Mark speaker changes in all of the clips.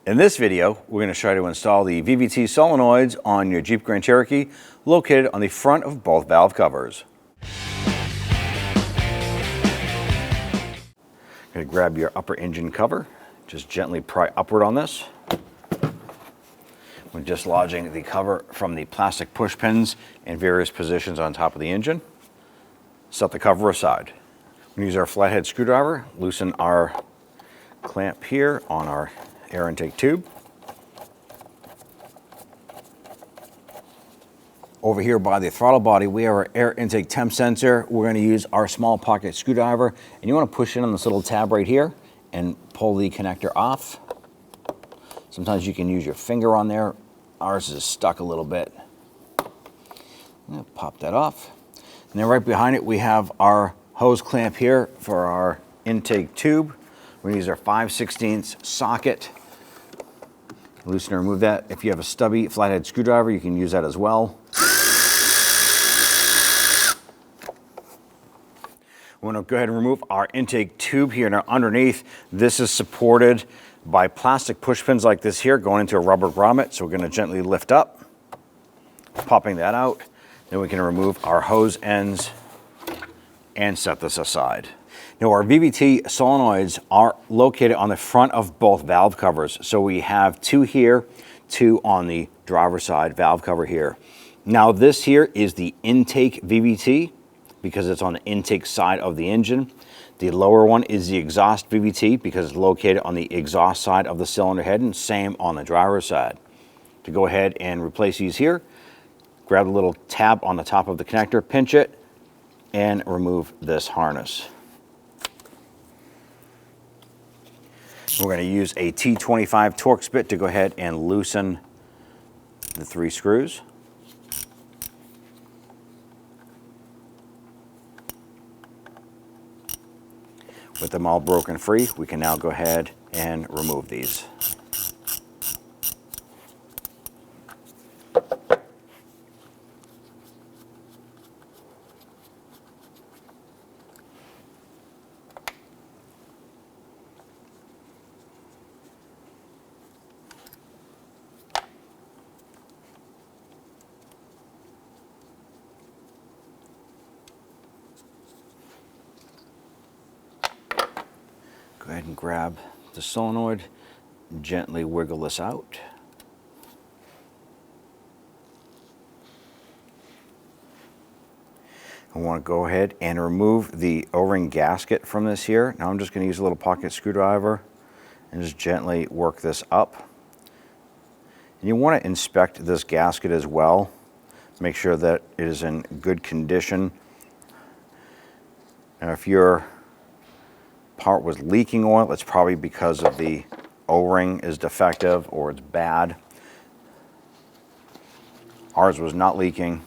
Speaker 1: In this video, we're going to try to install the VVT solenoids on your Jeep Grand Cherokee, located on the front of both valve covers. Going to grab your upper engine cover, just gently pry upward on this. We're dislodging the cover from the plastic push pins in various positions on top of the engine. Set the cover aside. We use our flathead screwdriver, loosen our clamp here on our air intake tube. Over here by the throttle body, we have our air intake temp sensor. We're going to use our small pocket screwdriver, and you want to push in on this little tab right here and pull the connector off. Sometimes you can use your finger on there. Ours is stuck a little bit. I'm going to pop that off. And then right behind it, we have our hose clamp here for our intake tube. We're going to use our 5/16 socket. Loosen and remove that. If you have a stubby flathead screwdriver, you can use that as well. We want to go ahead and remove our intake tube here. Now underneath, this is supported by plastic push pins like this here going into a rubber grommet. So we're going to gently lift up, popping that out. Then we can remove our hose ends and set this aside. Now our VVT solenoids are located on the front of both valve covers. So we have two here, two on the driver's side valve cover here. Now this here is the intake VVT because it's on the intake side of the engine. The lower one is the exhaust VVT because it's located on the exhaust side of the cylinder head, and same on the driver's side. To go ahead and replace these here, grab the little tab on the top of the connector, pinch it, and remove this harness. We're going to use a T25 Torx bit to go ahead and loosen the three screws. With them all broken free, we can now go ahead and remove these. Go ahead and grab the solenoid, gently wiggle this out. I want to go ahead and remove the O-ring gasket from this here. Now I'm just going to use a little pocket screwdriver and just gently work this up. And you want to inspect this gasket as well. Make sure that it is in good condition. Now if your part was leaking oil, it's probably because of the O-ring is defective or it's bad. Ours was not leaking,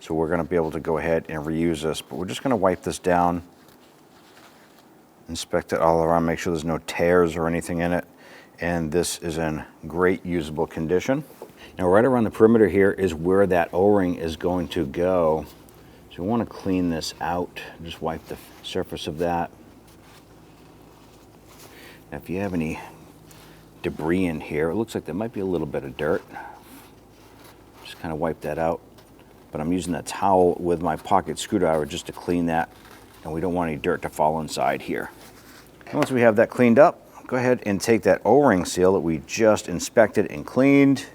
Speaker 1: so we're going to be able to go ahead and reuse this, but we're just going to wipe this down, inspect it all around, make sure there's no tears or anything in it, and this is in great usable condition. Now right around the perimeter here is where that O-ring is going to go, so we want to clean this out. Just wipe the surface of that. Now, if you have any debris in here, it looks like there might be a little bit of dirt. Just kind of wipe that out. But I'm using that towel with my pocket screwdriver just to clean that, and we don't want any dirt to fall inside here. And once we have that cleaned up, go ahead and take that O-ring seal that we just inspected and cleaned,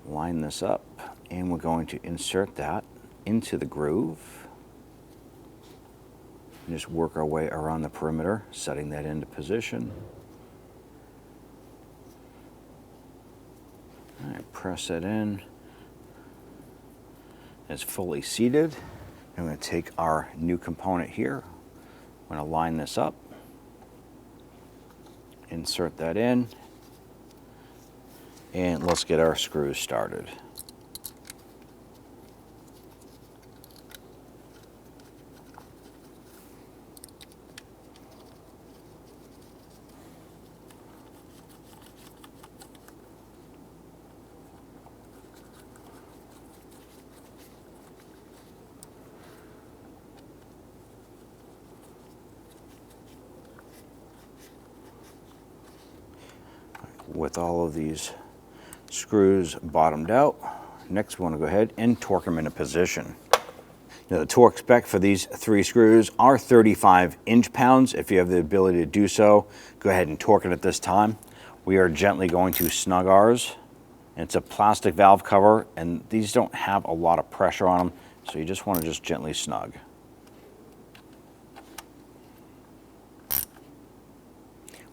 Speaker 1: line this up, and we're going to insert that into the groove. And just work our way around the perimeter, setting that into position. All right, press that in. It's fully seated. I'm going to take our new component here. I'm going to line this up, insert that in, and let's get our screws started. with all of these screws bottomed out. Next, we want to go ahead and torque them into position. Now, the torque spec for these 3 screws are 35 inch-pounds. If you have the ability to do so, go ahead and torque it at this time. We are gently going to snug ours. And it's a plastic valve cover, and these don't have a lot of pressure on them, so you just want to just gently snug.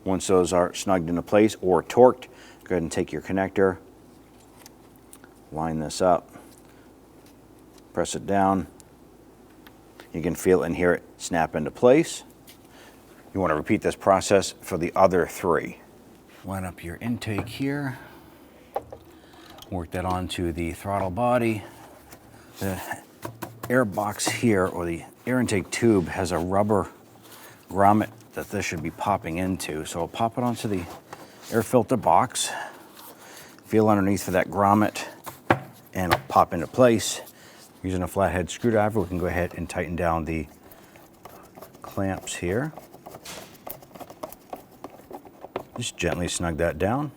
Speaker 1: Once those are snugged into place or torqued, go ahead and take your connector, line this up, press it down. You can feel it and hear it snap into place. You want to repeat this process for the other 3. Line up your intake here. Work that onto the throttle body. The air box here, or the air intake tube, has a rubber grommet that this should be popping into. So I'll pop it onto the air filter box, feel underneath for that grommet, and it'll pop into place. Using a flathead screwdriver, we can go ahead and tighten down the clamps here. Just gently snug that down.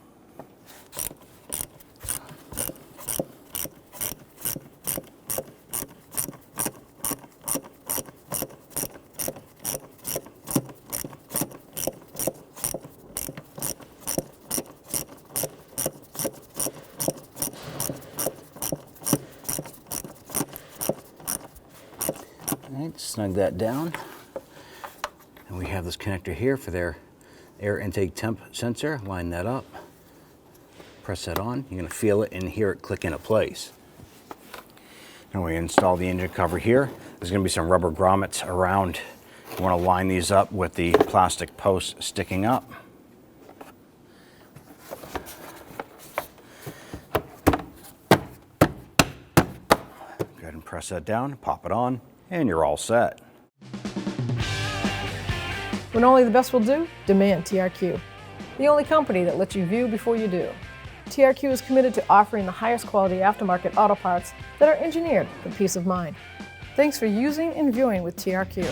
Speaker 1: Alright, snug that down. And we have this connector here for their air intake temp sensor. Line that up. Press that on. You're going to feel it and hear it click into place. Now we install the engine cover here. There's going to be some rubber grommets around. You want to line these up with the plastic posts sticking up. Go ahead and press that down, pop it on, and you're all set.
Speaker 2: When only the best will do, demand TRQ. The only company that lets you view before you do. TRQ is committed to offering the highest quality aftermarket auto parts that are engineered for peace of mind. Thanks for using and viewing with TRQ.